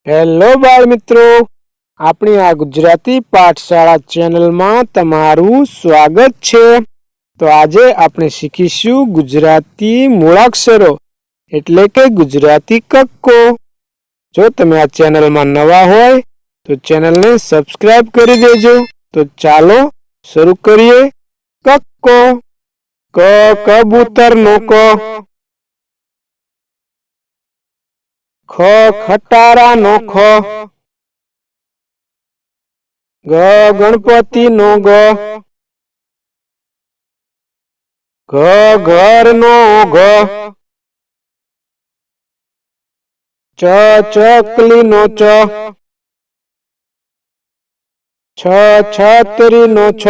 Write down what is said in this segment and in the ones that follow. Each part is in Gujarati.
હેલો બાળ મિત્રો, આપણી આ ગુજરાતી પાઠશાળા ચેનલમાં તમારું સ્વાગત છે। તો આજે આપણે શીખીશું ગુજરાતી મૂળાક્ષરો એટલે કે ગુજરાતી કક્કો। જો તમે આ ચેનલમાં નવા હોય તો ચેનલને સબસ્ક્રાઇબ કરી દેજો। તો ચાલો શરૂ કરીએ। કક્કો, ક કબૂતરનો ક, ખ ખટારાનો ખ, ગ ગણપતિનો ગ, ઘ ઘરનો ઘ, ચ ચકલીનો ચ, છ છતરીનો છ,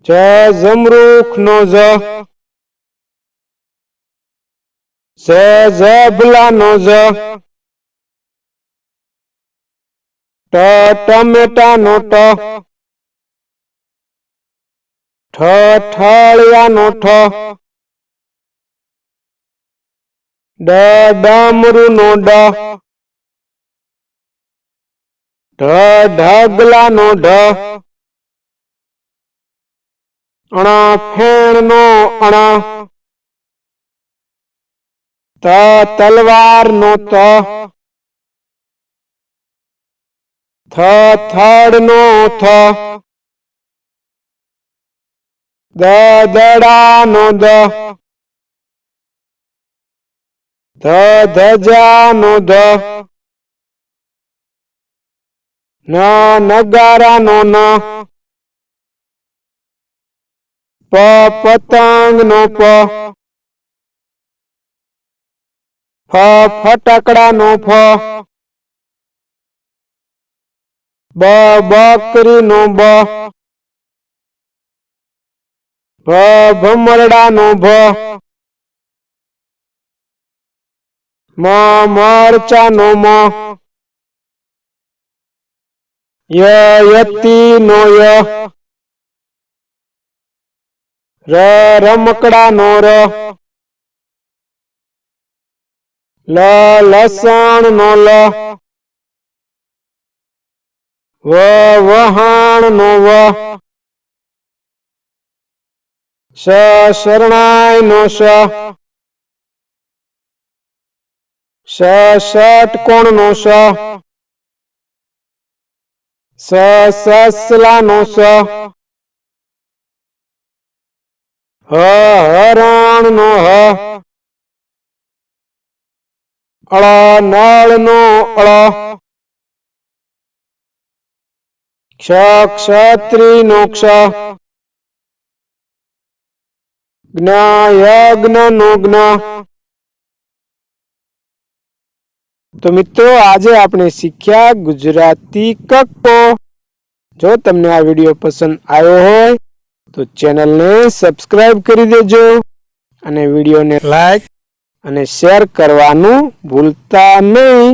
જ જમરૂખનો જ, ઝ ઝબલાનો ઝ, ટ ટમેટાનો ટ, ઠ ઠળિયાનો ઠ, ડ ડમરુનો ડ, ઢ ઢગલાનો ઢ, ણ ફેણનો અણ, ત તલવારનો ત, થ થડનો થ, દ દડાનો દ, ધ ધજાનો ધ, ન નગારાનો ન, પ પતંગનો પ, ફ ફટાકડાનો ફ, બ બકરીનો બ, ભ ભમરડાનો ભ, મ મરચાનો મ, ય યતીનો ય, ર રમકડાનો ર, લ લસણનો લ, વ વહાણનો વ, શ શરણાઈનો શ, ષ ષટકોણનો ષ, સ સસલાનો સ, હ હરણનો હ, અળ નળનો અળ, ક્ષ ક્ષત્રિયનો ક્ષ, જ્ઞ યજ્ઞનો જ્ઞ। તો મિત્રો, આજે આપણે શીખ્યા ગુજરાતી કક્કો। જો તમને આ વિડીયો પસંદ આવ્યો હોય તો ચેનલને સબસ્ક્રાઇબ કરી દેજો અને વિડીયોને લાઈક અને શેર કરવાનું ભૂલતા નહીં।